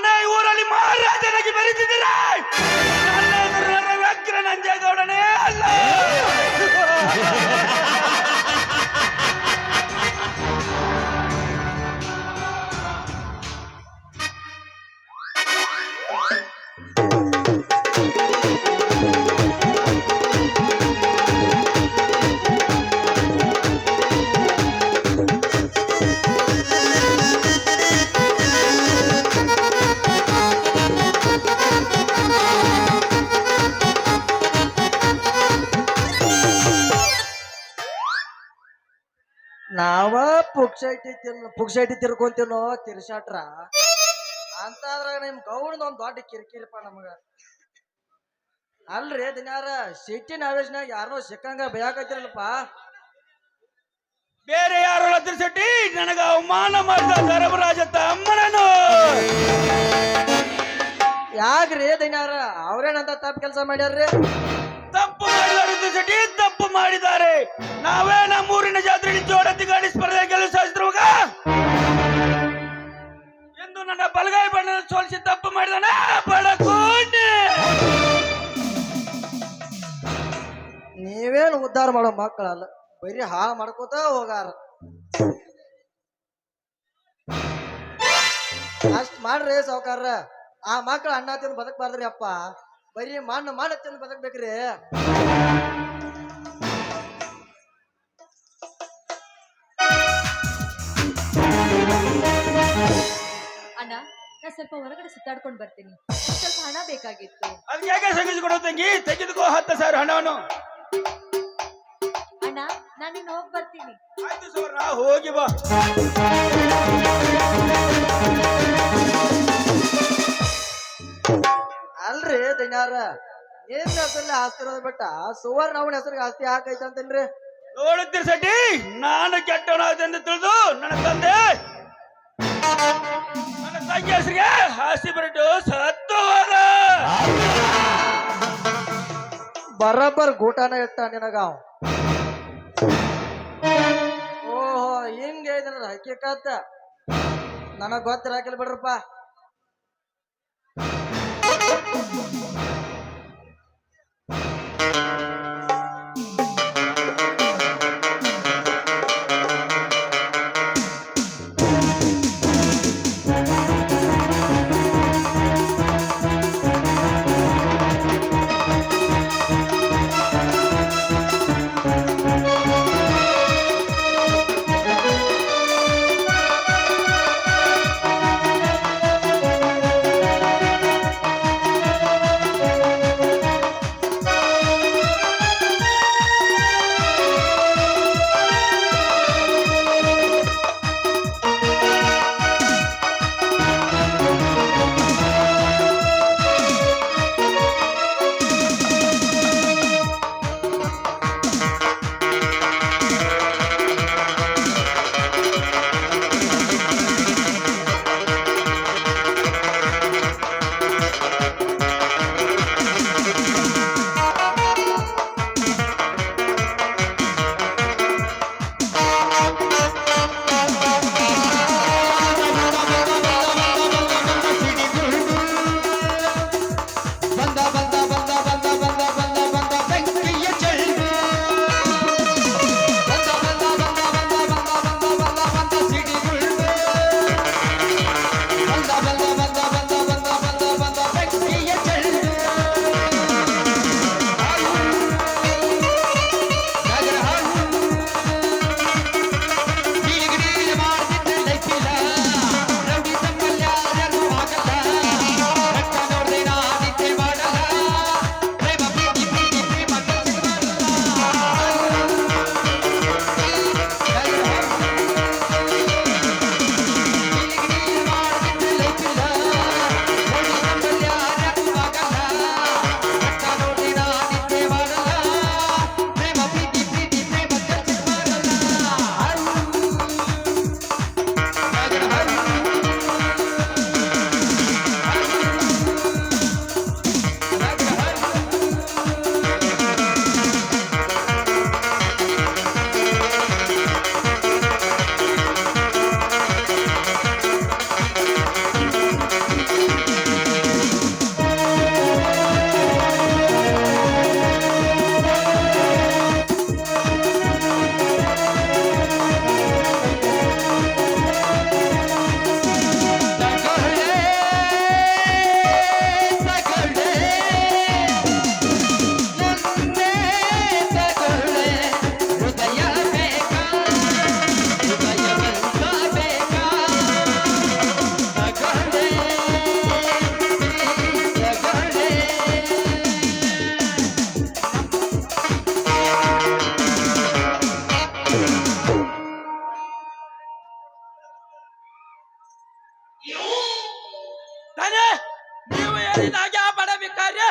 ನಾನೇ ಊರಲ್ಲಿ ಮಹಾರಾಜನಾಗಿ ಬರೀತಿದ್ದೀರಾ? ನನ್ನ ಎದುರು ವ್ಯಕ್ತಿರ ನಂಜೇಗೌಡನೇ ಅಲ್ಲ. ನಾವ ಪುಕ್ಷೈಟಿ ತಿರ್ಕೊಂತೀನೋ ತಿರ್ಸಾಟ್ರ ಅಂತಾದ್ರಾಗ ನಿಮ್ ಗೌಡದ ಒಂದ್ ದೊಡ್ಡ ಕಿರಿಕಿರಿಪ ನಮಗ. ಅಲ್ರಿ ದಿನಾರ ಸಿಟಿ ನಾವೇಶ್ನಾಗ ಯಾರನೋ ಸಿಕ್ಕಂಗ ಬಯಾಕತ್ತಿರಲ್ಪ. ಬೇರೆ ಯಾರು ತಿರ್ಸಟ್ಟಿ ನನಗ ಅವಮಾನ ಮಾಡಿದ ಧರ್ಮರಾಜ ತಮ್ಮನನು. ಯಾಕ್ರಿ ದಿನಾರ ಅವ್ರೇನಂತ ತಪ್ಪು ಕೆಲಸ ಮಾಡ್ಯಾರ್ರಿ? ತಪ್ಪು ಮಾಡಿದ್ದಾರೆ ತಿರ್ಸಟ್ಟಿ, ತಪ್ಪು ಮಾಡಿದ್ದಾರೆ. ನಾವೇ ನಮ್ಮೂರಿನ ಜಾತ್ರೆಯಲ್ಲಿ ಜೋಡತಿ ಗಾಡಿ ಸ್ಪರ್ಧೆ ಗೆಲುವು ಸಾಧಿಸಿರುವಾಗ ಎಂದು ನನ್ನ ಬಲಗೈ ಬಣ್ಣ ಸೋಲಿಸಿ ತಪ್ಪು ಮಾಡಿದಾನೆ ಬಡಕೋಣೆ. ನೀವೇನು ಉದ್ಧಾರ ಮಾಡೋ ಮಕ್ಕಳಲ್ಲ, ಬರೀ ಹಾಳು ಮಾಡ್ಕೋತ ಹೋಗಾರ. ಅಷ್ಟ್ ಮಾಡ್ರಿ ಸಾವುಕಾರ. ಆ ಮಕ್ಕಳು ಅಣ್ಣ ತಿಂದು ಬದುಕಬಾರ್ದ್ರಿ ಅಪ್ಪ, ಬರೀ ಮಣ್ಣು ತಿಂದು ಬದುಕ್ಬೇಕ್ರಿ. ಅಣ್ಣ, ನಾ ಸ್ವಲ್ಪ ಹೊರಗಡೆ ಸುತ್ತಾಡ್ಕೊಂಡು ಬರ್ತೀನಿ, ಸ್ವಲ್ಪ ಹಣ ಬೇಕಾಗಿತ್ತು. ಅದಕ್ಕೆ ಯಾಕೆ ಸಂಗಿಸಿಕೊಡೋ ತಂಗಿ? ತೆಗೆದುಕೋ 10,000 ಹಣವನ್ನು. ಅಣ್ಣ, ನಾನಿನ್ನು ಹೋಗಿ ಬರ್ತೀನಿ. ಆಯ್ತು ಸುವರ್ಣ, ಹೋಗಿ ಬಾ. ಅಲ್ರಿ ದಿನಾರ ಏನ್ ಹೆಸರಲ್ಲಿ ಆಸ್ತಿ ಇರೋದ್ ಬಿಟ್ಟ ಸುವರ್ಣ ಅವನ ಹೆಸರಿಗೆ ಆಸ್ತಿ ಹಾಕೈತೆ ಅಂತೇನ್ರಿ? ನೋಡುತ್ತೀರಿ ಸಟಿ, ನಾನು ಕೆಟ್ಟವನಾಗದೆಂದು ತಿಳಿದು ನನ್ನ ತಂದೆ ನನ್ನ ತಂಗಿ ಹೆಸರಿಗೆ ಆಸ್ತಿ ಬರಟ್ಟು ಸತ್ತು ಹೋದ. ಬರಬ್ಬರ್ ಗೂಟನ ಇಟ್ಟ ನಿನಗಾವ್. ಓಹೋ, ಹಿಂಗೆ ಇದನ್ನ ಹಕ್ಕಿಕತ್ತ ನನಗ್ ಗೊತ್ತಿರಾಕಿಲ್ ಬಿಡ್ರಪ್ಪ. ತಾನೇ ನೀವು ಹೇಳಿದಾಗೆ ಆ ಬಡ ಭಿಕಾರಿ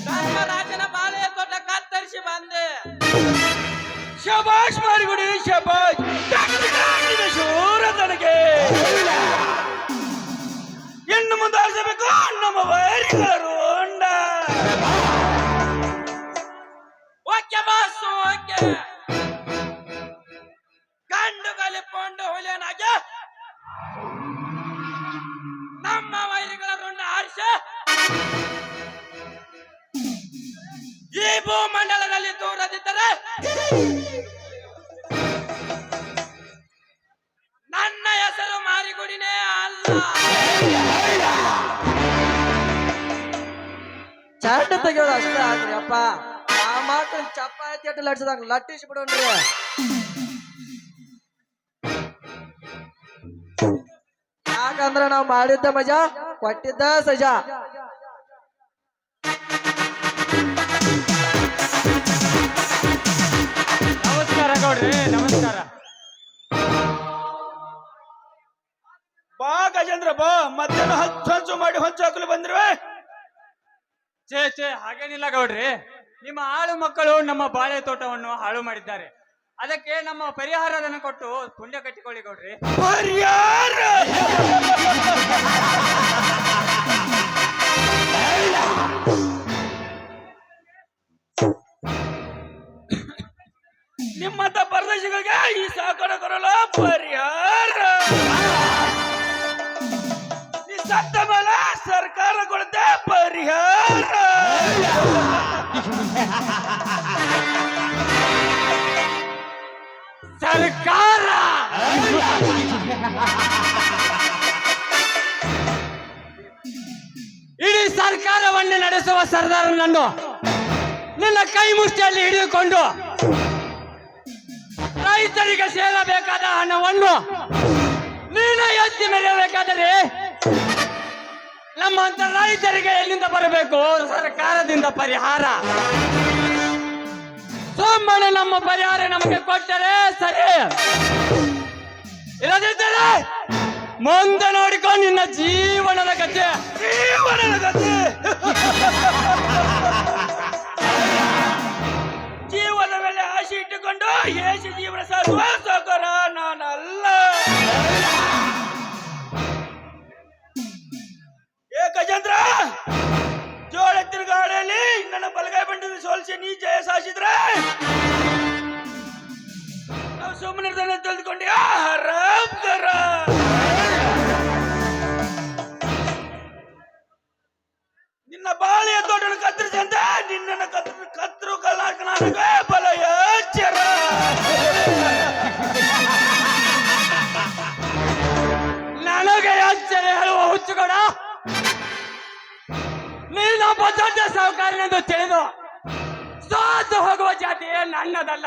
ಧರ್ಮರಾಜನ ಬಾಳೆಯ ತೋಟ ಕತ್ತರಿಸಿ ಬಂದೆ. ಶಬಾಷ್ ಮಾಡಿಬಿಡಿ, ಶಬಾಷ್. ಶೂರ ತನಗೆ ಇನ್ನು ಮುಂದಾಡಿಸಬೇಕು ನಮ್ಮ ವೈರಿಗಳು. Okay boss, okay. ಗಂಡು ಗಲಿಪೊಂಡು ಹುಲಿಯನಾಗೆ ನಮ್ಮ ವೈರಿಗಳ ರುಂಡ ಆರಿಸ ಈ ಭೂಮಂಡಲದಲ್ಲಿ ದೂರದಿದ್ದರೆ ನನ್ನ ಹೆಸರು ಮಾರಿಗುಡಿನೇ ಅಲ್ಲ. ಚಂಡ ತೆಗಿಯೋದು ಅಷ್ಟೇ ಆಗ್ರಿ ಅಪ್ಪ. ಆ ಮಕ್ಕಳು ಚಪಾತಿ ಅಟ್ಟು ಲಟ್ಸದಂಗ ಲಟ್ಟಿಸಿ ಬಿಡೋಣ್ರಿ. ಯಾಕಂದ್ರ ನಾವ್ ಮಾಡಿದ್ದ ಮಜಾ ಕೊಟ್ಟಿದ್ದ ಸಜಾ. ನಮಸ್ಕಾರ ಗೌಡ್ರಿ, ನಮಸ್ಕಾರ. ಬಾ ಗಜೇಂದ್ರ ಬಾ. ಮಧ್ಯಾಹ್ನ ಹಂಚು ಮಾಡಿ ಹೊಂಚು ಹಾಕಲು ಬಂದ್ರವೆ. ಛೇ ಹಾಗೇನಿಲ್ಲ ಗೌಡ್ರಿ. ನಿಮ್ಮ ಆಳು ಮಕ್ಕಳು ನಮ್ಮ ಬಾಳೆ ತೋಟವನ್ನು ಹಾಳು ಮಾಡಿದ್ದಾರೆ. ಅದಕ್ಕೆ ನಮ್ಮ ಪರಿಹಾರವನ್ನು ಕೊಟ್ಟು ಪುಣ್ಯ ಕಟ್ಟಿಕೊಳ್ಳಿ ಗೌಡ್ರಿ. ಪರಿಹಾರ ನಿಮ್ಮಂತ ಪರದೇಶಗಳಿಗೆ ಈ ಸಾಕಣ ಕೊರಲ್ಲ ಪರಿಹಾರ. ನೀ ಸತ್ತ ಮೇಲೆ ಸರ್ಕಾರ ಕೊಡುತ್ತೆ ಪರಿಹಾರ. ಸರ್ಕಾರ ಇಡೀ ಸರ್ಕಾರವನ್ನೇ ನಡೆಸುವ ಸರ್ದಾರನನ್ನು ನಿನ್ನ ಕೈ ಮುಷ್ಟಿಯಲ್ಲಿ ಹಿಡಿದುಕೊಂಡು ರೈತರಿಗೆ ಸೇರಬೇಕಾದ ಹಣವನ್ನು ನೀನು ಎತ್ತಿ ಮೆರೆಯಬೇಕಾದರೆ ನಮ್ಮಂತ ರೈತರಿಗೆ ಎಲ್ಲಿಂದ ಬರಬೇಕು? ಸರ್ಕಾರದಿಂದ ಪರಿಹಾರ. ಸುಮ್ಮನೆ ನಮ್ಮ ಪರಿಹಾರ ನಮಗೆ ಕೊಟ್ಟರೆ ಸರಿ, ಇಲ್ಲದಿದ್ದರೆ ಮುಂದೆ ನೋಡಿಕೊಂಡು ನಿನ್ನ ಜೀವನದ ಕಥೆ. ಜೀವನ ಮೇಲೆ ಆಸೆ ಇಟ್ಟುಕೊಂಡು ಏಸಿ ಜೀವನ ಸಾಗುವ ಸಾಕಾರ ನಾನಲ್ಲ. ಏ ಗಜೇಂದ್ರ, ಜೋಳೆತ್ತಿನ ಗಾಡಿಯಲ್ಲಿ ನನ್ನ ಬಲಗೈ ಬಂಡಿನ ಸೋಲಿಸಿ ನೀ ಜಯ ಸಾಧಿಸಿದ್ರೆ ನಾವು ಸುಮ್ಮನೆ ತಿಳಿದುಕೊಂಡೆ ಹರಾಮ್ಕರ. ನಿನ್ನ ಬಾಳೆಯ ತೋಟನ ಕತ್ತರಿಸಿ ಅಂತ ನಿನ್ನ ಕತ್ತರು ಕರ್ನಾಟಕ ಬಲ ಎಚ್ಚರ. ನನಗೆ ಎಚ್ಚರ ಹೇಳುವ ಹುಚ್ಚುಗಡ, ನೀನೊಬ್ಬ ದೊಡ್ಡ ಸಾಹುಕಾರನೆಂದು ತಿಳಿದು ಸೋತು ಹೋಗುವ ಜಾತಿ ನನ್ನದಲ್ಲ.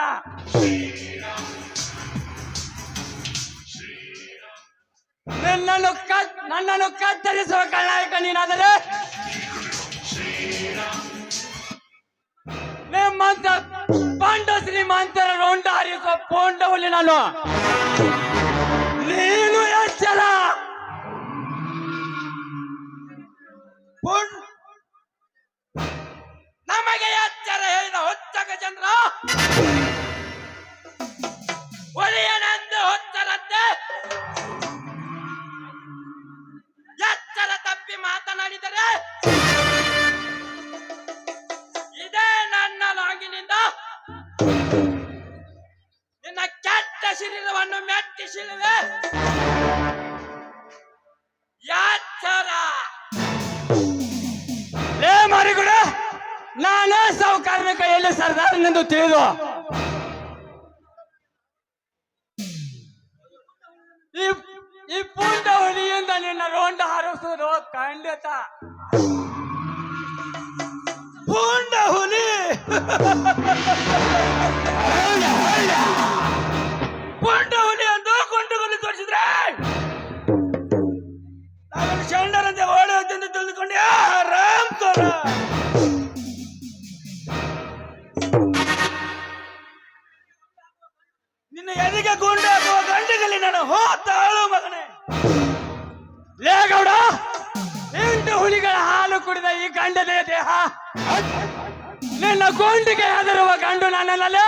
ನನ್ನನ್ನು ಕತ್ತರಿಸುವ ಕಳ್ಳಾಯಕ ನೀನಾದರೆ ನಿಮ್ಮಂತ ಪಂಡ ಶ್ರೀಮಂತರ ರೋಂಡ ಹರಿಸುವ ಪೋಂಡವಲ್ಲಿ ನಾನು. ನೀನು ಎಚ್ಚರ. ನಮಗೆ ಎಚ್ಚರ ಹೇಳಿದ ಹೊತ್ತ ಗಜೇಂದ್ರ ಒಲಿಯನೆಂದು ಹೊತ್ತರಂತೆ ಎಚ್ಚರ ತಪ್ಪಿ ಮಾತನಾಡಿದರೆ ಇದೇ ನನ್ನ ಲಾಂಗಿನಿಂದ ನಿನ್ನ ಕೆಟ್ಟ ಶರೀರವನ್ನು ಮೆಟ್ಟಿಸಿರುವೆ. ಎಚ್ಚರ. ಲೇ ಮಾರಿಗುಡ, ನಾನೇ ಸಾಹುಕಾರನ ಕೈಯಲ್ಲಿ ಸರ್ದಾರನೆಂದು ತಿಳಿದು ಈ ಪುಂಡ ಹುಲಿಯಿಂದ ನಿನ್ನ ರೋಂಡ ಹಾರಿಸುವುದು ಖಂಡಿತ. ಪೂಂಡ ಹುಲಿ ಪೂಂಡ ಹುಲಿ ಎಂದು ಕೊಂಡುಗಳು ತೋರಿಸಿದ್ರೆ ನಾವೇನು ಶಂಡರಂತೆ ಓಡಿ ಹೋಗ್ತಂದು ತಿಳಿದುಕೊಂಡೆ ರಾಮ್ ತೋರ. ನಿನ್ನ ಎದೆಗೆ ಗುಂಡು ಹಾಕುವ ಗಂಡಗಲ್ಲಿ ನಾನು ತಾಳು ಮಗನೇ. ಲೇ ಗೌಡ, ಈ ಈ ಗಂಡನೇ ದೇಹ ನಿನ್ನ ಗೊಂಡಿಗೆ ಹೆದರುವ ಗಂಡು ನನ್ನಲ್ಲೇ.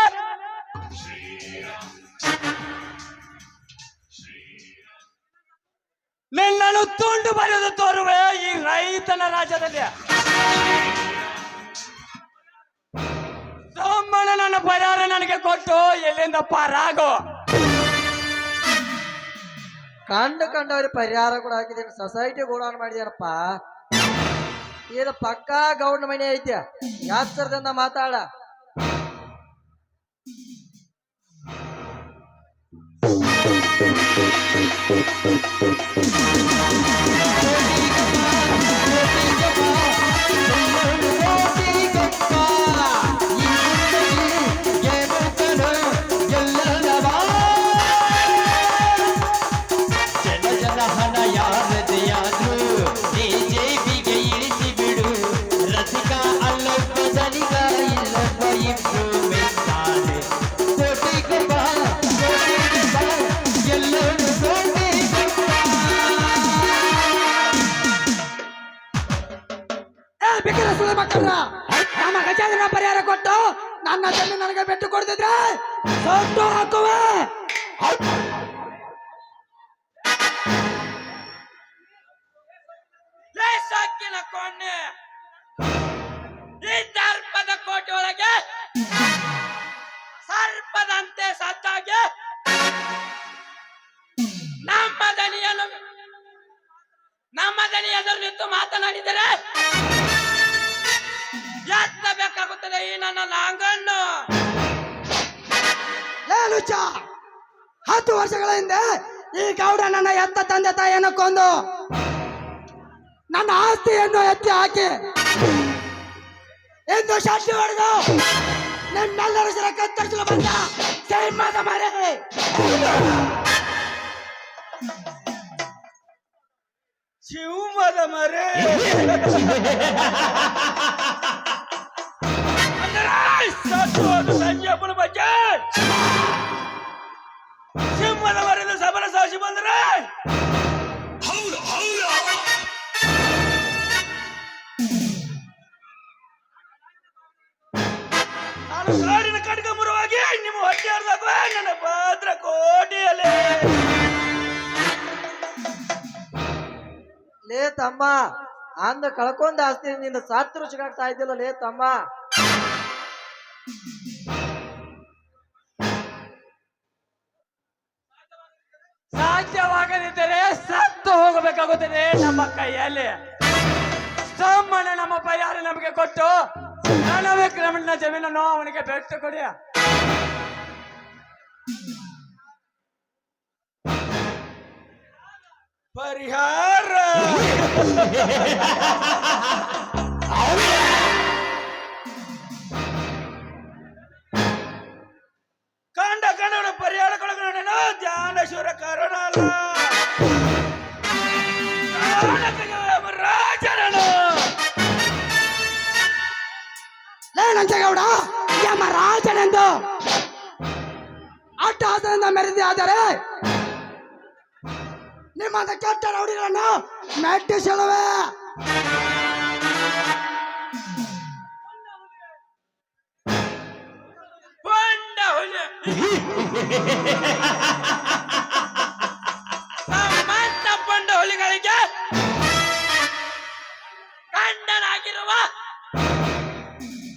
ನಿನ್ನನ್ನು ತುಂಡು ಬರೆದು ತೋರುವೆ ಈ ರೈತನ ರಾಜ್ಯದಲ್ಲಿ. ಸೋಮಣ್ಣ ನನ್ನ ಪರಿಹಾರ ನನಗೆ ಕೊಟ್ಟು ಎಲ್ಲಿಂದ ಪಾರಾಗೋ. ಕಂಡವ್ರಿಗೆ ಪರಿಹಾರ ಕೂಡ ಹಾಕಿದ್ದೀನಿ, ಸೊಸೈಟಿ ಗೂಡಾನ್ ಮಾಡಿದ್ಯಾರಪ್ಪ. ಇದು ಪಕ್ಕಾ ಗೌಡ್ನ ಮನೆ ಐತಿ, ಯಾತ್ಸರದಿಂದ ಮಾತಾಡ. ನಮ್ಮ ಗಜೇಂದ್ರ ಪರಿಹಾರ ಕೊಟ್ಟು ನನ್ನ ಜಮೀನು ನನಗೆ ಬಿಟ್ಟು ಕೊಡ್ತಿದ್ರೆ ಸೊಟ್ಟು ಹಾಕುವೆ. ಸಾಕಿನ ಕೊಂಡೆ ಈ ದರ್ಪದ ಕೋಟೆ ಒಳಗೆ ಸರ್ಪದಂತೆ ಸತ್ತಾಗಿ ನಮ್ಮ ದನಿ ಎದುರು ನಿಂತು ಮಾತನಾಡಿದರೆ ಎತ್ತಬೇಕಾಗುತ್ತದೆ ಈ ನನ್ನ ಲಾಂಗನ್ನು. 10 ವರ್ಷಗಳ ಹಿಂದೆ ಈ ಗೌಡ ನನ್ನ ಎತ್ತ ತಂದೆ ತಾಯಿಯನ್ನು ಕೊಂದು ನನ್ನ ಆಸ್ತಿಯನ್ನು ಎತ್ತಿ ಹಾಕಿ ಎಂದು ಶಾಸ್ತಿ ಹೊಡೆದು ನಿಮ್ಮೆಲ್ಲರ ಸರ ಕತ್ತರಿಸಲು ಬಂದ ಸಿಂಹದ ಮರೆ. ಸಿಂಹದ ಮರೆ ಸಂಜಯಪ್ಪನ ಬಗ್ಗೆ ಸಿಂಹದ ಮರೆಯಿಂದ ಸಬಲ ಸಾಕ್ಷಿ ಬಂದ್ರೆ ನಾನು ಕಾಡಿನ ಕಡ್ಗಮುರವಾಗಿ ನಿಮ್ಮ ಹೊಟ್ಟೆ ಹರಿದಾಗ ನನ್ನ ಭದ್ರ ಕೋಟೆಯಲ್ಲಿ. ಲೇ ತಮ್ಮ, ಅಂದ ಕಳ್ಕೊಂಡ ಆಸ್ತಿ ನಿನ್ನ ಸಾತ್ರು ಸಿಗಾಗ್ತಾ ಇದ್ದಿಲ್ಲ ಲೇ ತಮ್ಮ. ಸಾಧ್ಯವಾಗದಿದ್ದರೆ ಸತ್ತು ಹೋಗಬೇಕಾಗುತ್ತದೆ ನಮ್ಮ ಕೈಯಲ್ಲಿ. ಸೋಮಣ್ಣ ನಮ್ಮ ಪರಿಹಾರ ನಮಗೆ ಕೊಟ್ಟು ನನ್ನ ವಿಕ್ರಮಣ್ಣ ಜಮೀನನ್ನು ಅವನಿಗೆ ಬಿಟ್ಟು ಕೊಡಿ. ಪರಿಹಾರ ಕಂಡ ಕನ್ನಡ ಪರಿಹಾರ ಕೊಡಗೇನೋ ಧ್ಯಾನೇಶ್ವರ ಕರುಣ ರಾಜರನು ನಂಜೇಗೌಡ ಯಮ ರಾಜನೆಂದು ಅಟ್ಟಹಾಸದಿಂದ ಮೆರೆದಿ ಆದರೆ ನಿಮ್ಮಂತ ಕೆಟ್ಟ ರೌಡಿಗಳನ್ನು ಮೆಟ್ಟಿಸಲುವೆ. ನಮ್ಮಂತ ಬಂಡ ಹುಲಿಗಳಿಗೆ ಗಂಡನಾಗಿರುವ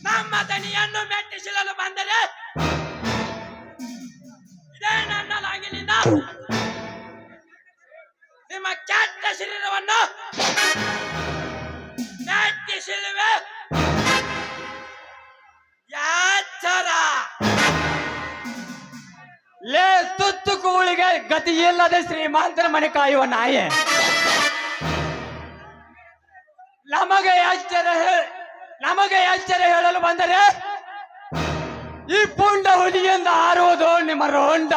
ನಮ್ಮ ದನಿಯನ್ನು ಮೆಟ್ಟಿಸಲು ಬಂದರೆ ಇದೇ ನನ್ನ ಲಾಗಿಲಿಂದ ನಿಮ್ಮ ಕೆಟ್ಟ ಶರೀರವನ್ನು ಮೆಟ್ಟಿಸಲುವೆ. ಯಾಚರ ಲೇ ತುತ್ತು ಕೂಳಿಗೆ ಗತಿ ಇಲ್ಲದೆ ಶ್ರೀಮಂತರ ಮನೆ ಕಾಯುವ ನಾಯಿ. ನಮಗೆ ಎಚ್ಚರ ಹೇಳಲು ಬಂದರೆ ಈ ಪುಂಡ ಹುಲಿಯಿಂದ ಹಾರುವುದು ನಿಮ್ಮ ರೋಂಡ.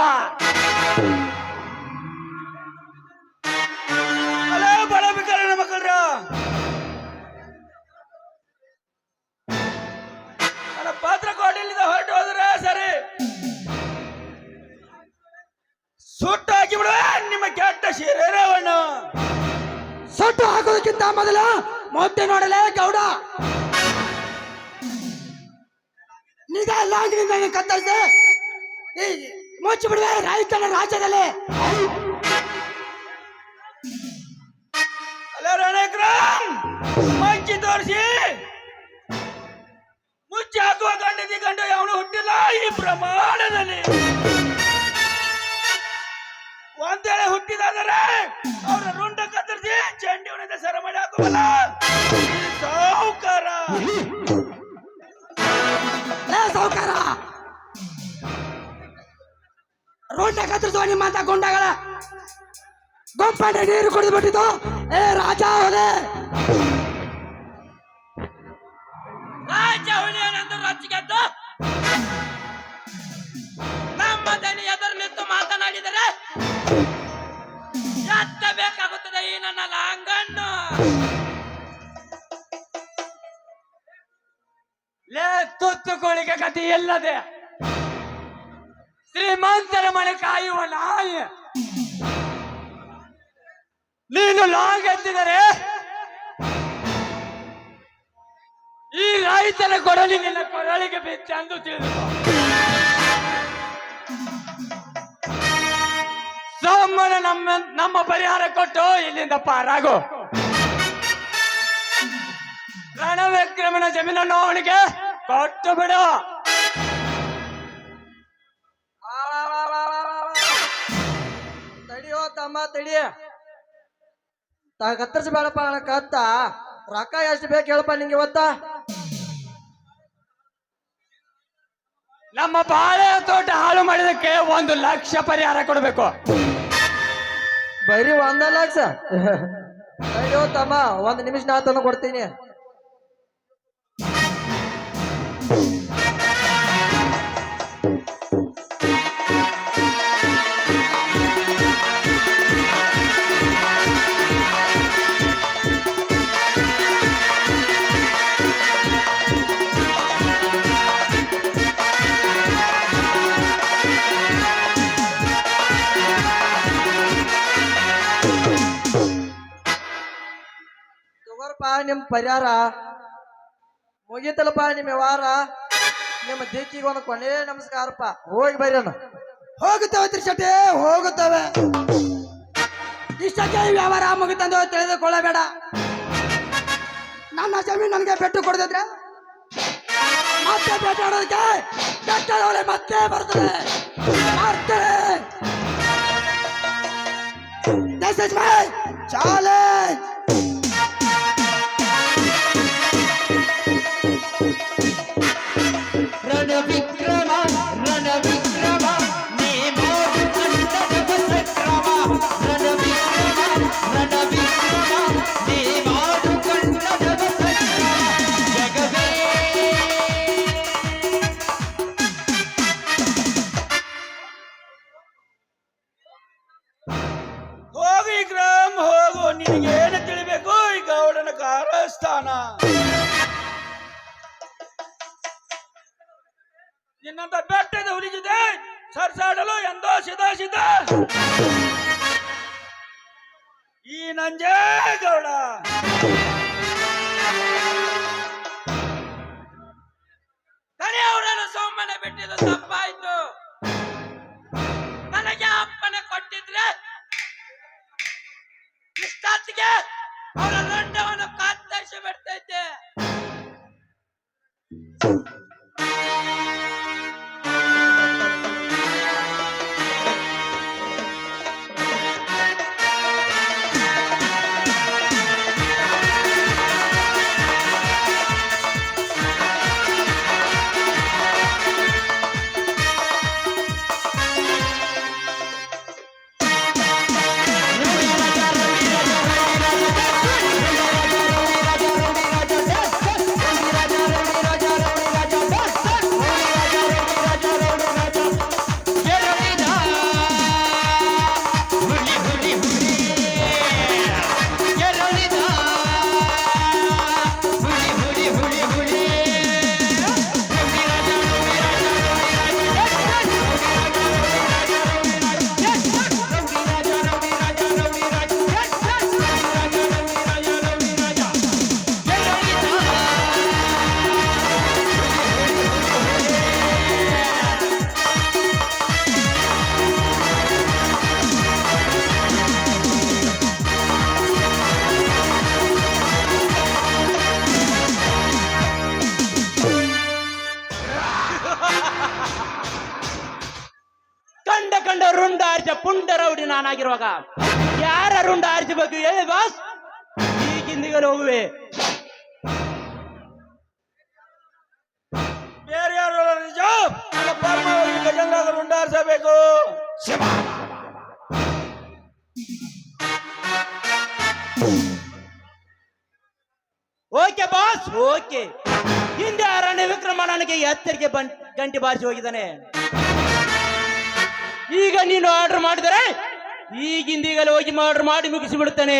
ಬಡಬಿಕರಣ ಮಕ್ಕಳ್ರ ನನ್ನ ಪಾತ್ರ ಕೋಟೆಯಲ್ಲಿಂದ ಹೊರಟು ಹೋದ್ರೆ ಸರಿ, ಸುಟ್ಟು ಹಾಕಿ ಬಿಡುವ ನಿಮ್ಮ ಕೆಟ್ಟ ಶರೀರವನ್ನು. ಸುಟ್ಟು ಹಾಕೋದಕ್ಕಿಂತ ಮೊದಲು ಮೊಟ್ಟೆ ನೋಡಲೇ ಗೌಡ ನಿಜ ಲಾಂಗ್ನಿಂದ ಕತ್ತರಿಸಿ ಮುಚ್ಚಿ ಬಿಡುವೆ ರೈತನ ರಾಜ್ಯದಲ್ಲಿ. ಅಲ್ಲ ರಣಕ್ರಮ್ ಮಂಚಿ ತೋರಿಸಿ ಮುಚ್ಚಿ ಹಾಕುವ ಗಂಡು ಅವನು ಹುಟ್ಟಿಲ್ಲ ಈ ಪ್ರಮಾಣದಲ್ಲಿ. ಒಂದೇಳೆ ಹುಟ್ಟಿದಾದರೆ ಅವರ ರುಂಡ ಕತ್ತರಿಸಿ ಚಂಡಿ ಹೊಡೆದ ಸರ ಮಾಡಿ ಹಾಕುವಲ್ಲ ಸಾಹುಕಾರ. ಸಾವುಕಾರ ರೋಡ್ನ ಕತ್ತರಿಸುವ ನಿಮ್ಮಂತ ಗುಂಡಗಳ ಗೊಪ್ಪಂಡೆ ನೀರು ಕುಡಿದು ಬಿಟ್ಟಿದ್ದು. ಏ ರಾಜ ಹೋದೆ ರಾಜ ಹುಲಿಯನೆಂದು ರೊಚ್ಚಿಗೆದ್ದು ನಮ್ಮ ದನಿ ಎದುರು ನಿಂತು ಮಾತನಾಡಿದರೆ ಎತ್ತಬೇಕಾಗುತ್ತದೆ ಈ ನನ್ನ ಲಾಂಗನ್ನು. ಲೇ ತುತ್ತುಕೋಳಿಗೆ ಗತಿ ಇಲ್ಲದೆ ಶ್ರೀಮಂತರ ಮನೆ ಕಾಯುವ ನಾಯಿ ನೀನು ಲಾಂಗ್ ಎತ್ತಿದರೆ ಈ ರೈತನ ಕೊಡಲಿ ನಿನ್ನ ಕೊರಳಿಗೆ ಬಿಚ್ಚೆಂದು ತಿಳಿದು ಸೋಮನ ನಮ್ಮ ಪರಿಹಾರ ಕೊಟ್ಟು ಇಲ್ಲಿಂದ ಪಾರಾಗು. ರಣವಿಕ್ರಮನ ಜಮೀನನ್ನು ಅವನಿಗೆ ಕೊಟ್ಟು ಬಿಡು. ತಡಿಯೋ ತಮ್ಮ ತಡಿ ಕತ್ತರಿಸಬೇಡಪ್ಪ ನನ್ನ ಕತ್ತ. ರೊಕ್ಕ ಎಷ್ಟು ಬೇಕು ಹೇಳಪ್ಪ ನಿಂಗೆ ಇವತ್ತ? ನಮ್ಮ ಬಾಳೆ ತೋಟ ಹಾಳು ಮಾಡಿದಕ್ಕೆ 1 ಲಕ್ಷ ಪರಿಹಾರ ಕೊಡಬೇಕು. ಬರೀ 1 ಲಕ್ಷ? ತಡಿಯೋ ತಮ್ಮ 1 ನಿಮಿಷ ನಾ ತಂದು ಕೊಡ್ತೀನಿ. ನಿಮ್ ಪರಿಹಾರ ಮುಗಿತಲ್ಲಪ್ಪ. ನಿಮ್ಮ ವ್ಯವಹಾರ ನಿಮ್ಮ ದಿಕ್ಕಿಗೆ ಒಂದು ಕೊನೆ ನಮಸ್ಕಾರಪ್ಪ. ಹೋಗಿ ಬರ್ರಿ. ಹೋಗುತ್ತವೆ ತ್ರಿಶಟೆ ಹೋಗುತ್ತವೆ. ಇಷ್ಟಕ್ಕೆ ಈ ವ್ಯವಹಾರ ಮುಗಿತಂದು ತಿಳಿದುಕೊಳ್ಳಬೇಡ. ನನ್ನ ಜಮೀನು ನನಗೆ ಬೆಟ್ಟು ಕೊಡದಿದ್ರೆ ಮತ್ತೆ ಬೇಟಾಡೋದಕ್ಕೆ ಬೆಟ್ಟದವಳೆ ಮತ್ತೆ ಬರ್ತದೆ. This is my challenge. Ranavikrama Ranavikrama ನೀ ಮಾಡು ಕಂಡದ ಸಕ್ರಮ. ರಣವಿಕ್ರಮ ರಣವಿಕ್ರಮ ನೀ ಮಾಡು ಕಂಡದ ಸಕ್ರಮ. ಜಗವೇ ಹೋಗು ವಿಕ್ರಮ್ ಹೋಗು. ನಿನಗೇನು ತಿಳಿಬೇಕು ಈ ಗೌಡನ ಕಾರಸ್ಥಾನ. ನಿನ್ನಂತ ಬೆಟ್ಟದ ಹುಲಿಗಿದೆ ಸರ್ಸಾಡಲು ಎಂದೋ ಸಿದ್ಧ ಈ ನಂಜೇ ಗೌಡ. ಅವರನ್ನು ಸೋಮನೆ ಬಿಟ್ಟಿದ್ದು ತಪ್ಪಾಯ್ತು. ನನಗೆ ಅಪ್ಪನೆ ಕೊಟ್ಟಿದ್ರೆ ಇಷ್ಟೊತ್ತಿಗೆ ಅವರ ರಂಡವನ್ನು ಕತ್ತರಿಸಿ ಬಿಡ್ತೈತೆ. ನಾನಾಗಿರುವಾಗ ಯಾರ ರುಂಡ ಆರಿಸಬೇಕು ಹೇಳಿ ಬಾಸ್? ಈಗಿಂದಿಗಲೇ ಹೋಗುವೆ. ಬೇರೆ ಯಾರು ನಿಜ? ನನ್ನ ಪರಮಾವಧಿ ಗಜೇಂದ್ರ ರುಂಡ ಆರಿಸಬೇಕು. Okay boss, okay. ಹಿಂದೆ ಅರಣ್ಯ ವಿಕ್ರಮ ನನಗೆ ಎತ್ತರಿಗೆ ಗಂಟೆ ಬಾರಿಸಿ ಹೋಗಿದ್ದಾನೆ. ಈಗ ನೀನು ಆರ್ಡರ್ ಮಾಡಿದರೆ ಈಗಿಂದೀಗಲೇ ಹೋಗಿ ಆರ್ಡರ್ ಮಾಡಿ ಮುಗಿಸಿ ಬಿಡುತ್ತಾನೆ.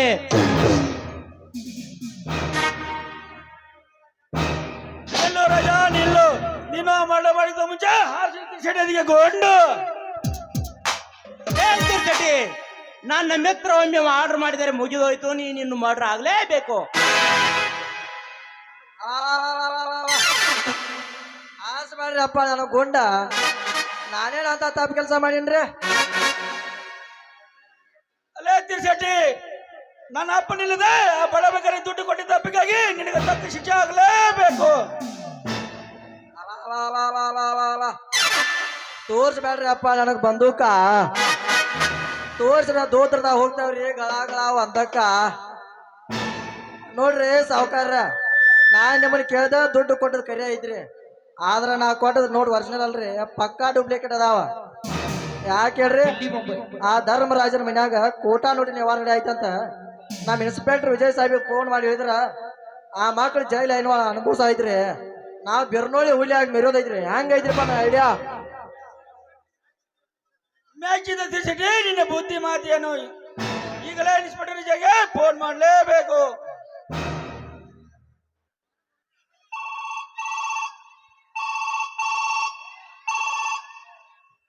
ನಿಲ್ಲು ರಾಜ, ನಿಲ್ಲು. ನೀನು ಮಾಡಿದ ಮುಂಚೆ ಶೆಟ್ಟಿಗೆ ಗೊಂಡು ಶೆಟ್ಟಿ, ನನ್ನ ಮಿತ್ರ ಒಮ್ಮೆ ಆರ್ಡರ್ ಮಾಡಿದರೆ ಮುಗಿದೋಯ್ತು. ನೀನು ಆರ್ಡರ್ ಆಗ್ಲೇಬೇಕು. ಆಸ್ ಮಾಡ್ರಿ ಅಪ್ಪ, ನನ್ನ ಗುಂಡ. ನಾನೇನಂತ ತಪ್ಪು ಕೆಲಸ ಮಾಡೀನ್ರಿ? ಅಲ್ಲೇ ತಿರ್ಸಟ್ಟಿ, ನನ್ನ ಅಪ್ಪನಿಲ್ಲದೆ ಆ ಬಡಬೇಕಾದ್ರೆ ದುಡ್ಡು ಕೊಟ್ಟಿದ್ದ ತಪ್ಪಿಗಾಗಿ ನಿನಗೆ ತಕ್ಕ ಶಿಕ್ಷೆ ಆಗ್ಲೇಬೇಕು. ತೋರ್ಸ್ಬೇಡ್ರಿ ಅಪ್ಪ ನನಗ್ ಬಂದೂಕ. ತೋರ್ಸ್ರ ದೋತ್ರದಾಗ ಹೋಗ್ತಾವ್ರಿ ಗಳಾಗಳಾವ್ ಅಂತಕ್ಕ. ನೋಡ್ರಿ ಸಾವುಕಾರ, ನಾನ್ ನಿಮ್ಮನ್ನ ಕೇಳ್ದ ದುಡ್ಡು ಕೊಟ್ಟದ್ ಕರಿ ಐತ್ರಿ. ಆದ್ರ ನಾ ಕೊಟ್ಟದ್ ನೋಡಿ ಒರಿಜಿನಲ್ ಅಲ್ರಿ, ಪಕ್ಕಾ ಡೂಪ್ಲಿಕೇಟ್ ಅದಾವ. ಯಾಕೆ ಹೇಳ್ರಿ? ಆ ಧರ್ಮರಾಜನ ಮನ್ಯಾಗ ಕೋಟಾ ನೋಟಿನ ವ್ಯವಹಾರ ಆಯ್ತಂತ ನಮ್ಮ ಇನ್ಸ್ಪೆಕ್ಟರ್ ವಿಜಯ್ ಸಾಹೇಬ್ ಫೋನ್ ಮಾಡಿ ಹೇಳಿದ್ರ ಆ ಮಕ್ಳು ಜೈಲ್ ಏನೋ ಅನುಭವಿಸ ಐತ್ರಿ. ನಾವ್ ಬೆರ್ನೋಳಿ ಹುಲಿ ಆಗಿ ಮೆರೋದೈತ್ರಿ. ಹೆಂಗೈತ್ರಿಪ್ಪ ನನ್ನ ಐಡಿಯಾ? ಮ್ಯಾಚಿದ ತಿರ್ಸಟ್ಟಿ, ನಿನ್ನ ಬುದ್ಧಿ ಮಾತೇನು? ಈಗಲೇ ಇನ್ಸ್ಪೆಕ್ಟರ್ ವಿಜಯ್ಗೆ ಫೋನ್ ಮಾಡಲೇಬೇಕು.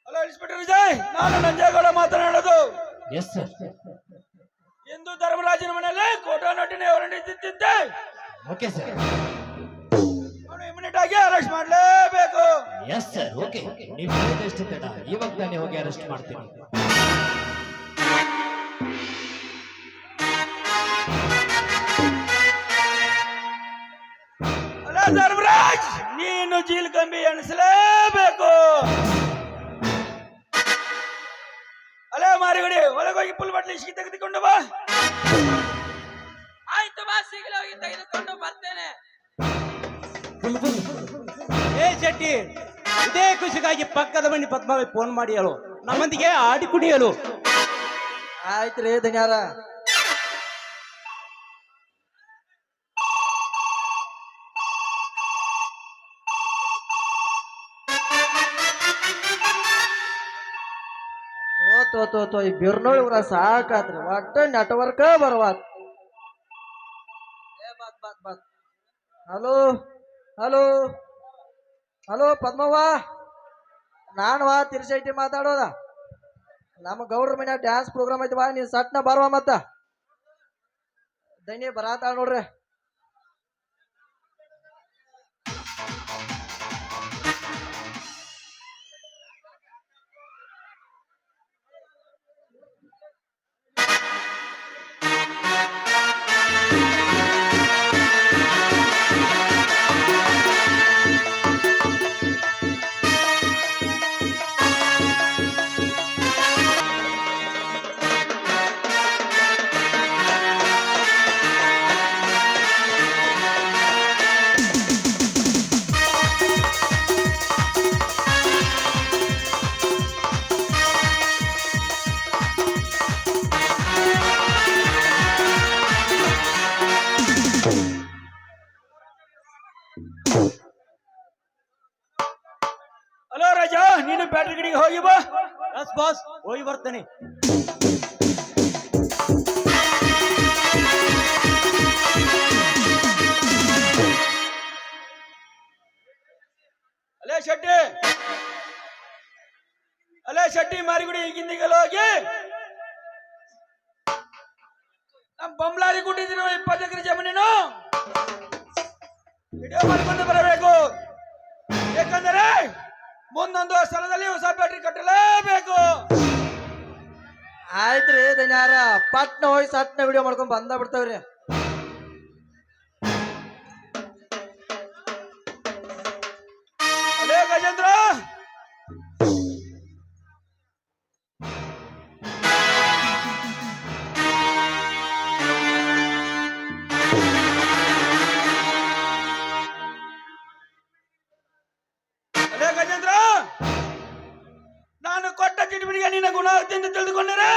ಹಲೋ ಇನ್ಸ್ಪೆಕ್ಟರ್ ವಿಜಯ್, ನಾನು ನಂಜೇಗೌಡ ಮಾತನಾಡೋದು. ಇಂದು ಧರ್ಮರಾಜನ ಮನೆಯಲ್ಲಿ ಕೋಟಾ ನೋಟಿನ ವ್ಯವಹಾರ ನಡೆಯುತ್ತಿದ್ದೆ. Okay sir. ಅವನು ಇಮಿಡಿಯೇಟ್ ಆಗಿ ಅರೆಸ್ಟ್ ಮಾಡಲೇಬೇಕು. Yes sir, okay. ನೀವು ಹೇಳಿದಷ್ಟು ತಡ, ಇವಾಗ ತಾನೇ ಹೋಗಿ ಅರೆಸ್ಟ್ ಮಾಡ್ತೀನಿ. ಅಲ್ಲ ಧರ್ಮರಾಜ್, ನೀನು ಜೀಲ್ ಕಂಬಿ ಎಣಿಸಲೇಬೇಕು. ಅಲೇ ಮಾರಿಗಡಿ, ಒಳಗೋಗಿ ಫುಲ್ ಬಟ್ಲಿ ಇಸ್ಕಿ ತೆಗೆದುಕೊಂಡು ಬಾ. ಆಯ್ತು ಬಾ, ಸಿಗಲೇ ಹೋಗಿ ತೆಗೆದುಕೊಂಡು ಬರ್ತೇನೆ. ಏ ಶೆಟ್ಟಿ, ಇದೇ ಖುಷಿಗಾಗಿ ಪಕ್ಕದ ಮನೆ ಪದ್ಮಾವಿ ಫೋನ್ ಮಾಡಿ ಹೇಳು, ನಮ್ಮೊಂದಿಗೆ ಆಡಿ ಕುಡಿಯಲು. ಆಯ್ತ್ರಿ ಧನ್ಯಾರ. ತೋ ಈ ಬಿರ್ನೋಳಿ ಊರ ಸಾಕಾತ್ರಿ. ಒಟ್ಟ ನೆಟ್ವರ್ಕ್ ಬರವಾತ್. ಹಲೋ ಹಲೋ ಹಲೋ ಪದ್ಮವ್ವ, ನಾನು ತಿರ್ಸೈತಿ ಮಾತಾಡೋದ. ನಮ್ಮ ಗೌಡ್ರ ಮನ್ಯಾಗ ಡ್ಯಾನ್ಸ್ ಪ್ರೋಗ್ರಾಮ್ ಐತಿ, ಬಾ ನೀನ್ ಸಟ್ನ ಬರುವ. ಮತ್ತ ದನಿ ಬರಾತಾಳ ನೋಡ್ರಿ. ಹಲೋ ರಾಜ, ನೀನು ಬ್ಯಾಟ್ರಿ ಗಿಡಿಗೆ ಹೋಗಿ ಬಾ. ಬಸ್ ಬಾಸ್, ಹೋಗಿ ಬರ್ತೇನೆ. ಅಲೇ ಶೆಟ್ಟಿ ಮಾರಿಗುಡಿ, ಈಗಿಂದೀಗಲ್ಲ ಹೋಗಿ ನಮ್ಮ ಬೊಂಬ್ಲಾರಿ ಕೊಟ್ಟಿದ್ದೀರ 20 ಎಕರೆ ಜಮೀನು ವಿಡಿಯೋ ಮಾಡ್ಕೊಂಡು ಬರಬೇಕು. ಯಾಕಂದರೆ ಮುಂದೊಂದು ಸ್ಥಳದಲ್ಲಿ ಹೊಸ ಬ್ಯಾಟ್ರಿ ಕಟ್ಟಲೇಬೇಕು. ಆಯ್ತ್ರಿ ಧನ್ಯಾರ, ಪಟ್ನ ಹೋಗಿ ಸಟ್ನ ವಿಡಿಯೋ ಮಾಡ್ಕೊಂಡ್ ಬಂದ ಬಿಡ್ತಾವ್ರಿ. ಅಲೇ ಗಜೇಂದ್ರ, ಲೇ ಗಜೇಂದ್ರ, ನಾನು ಕೊಟ್ಟ ಚಿಟಿಪಿಟಿಗೆ ನಿನ್ನ ಗುಣ ತಿಳಿದುಕೊಂಡರೆ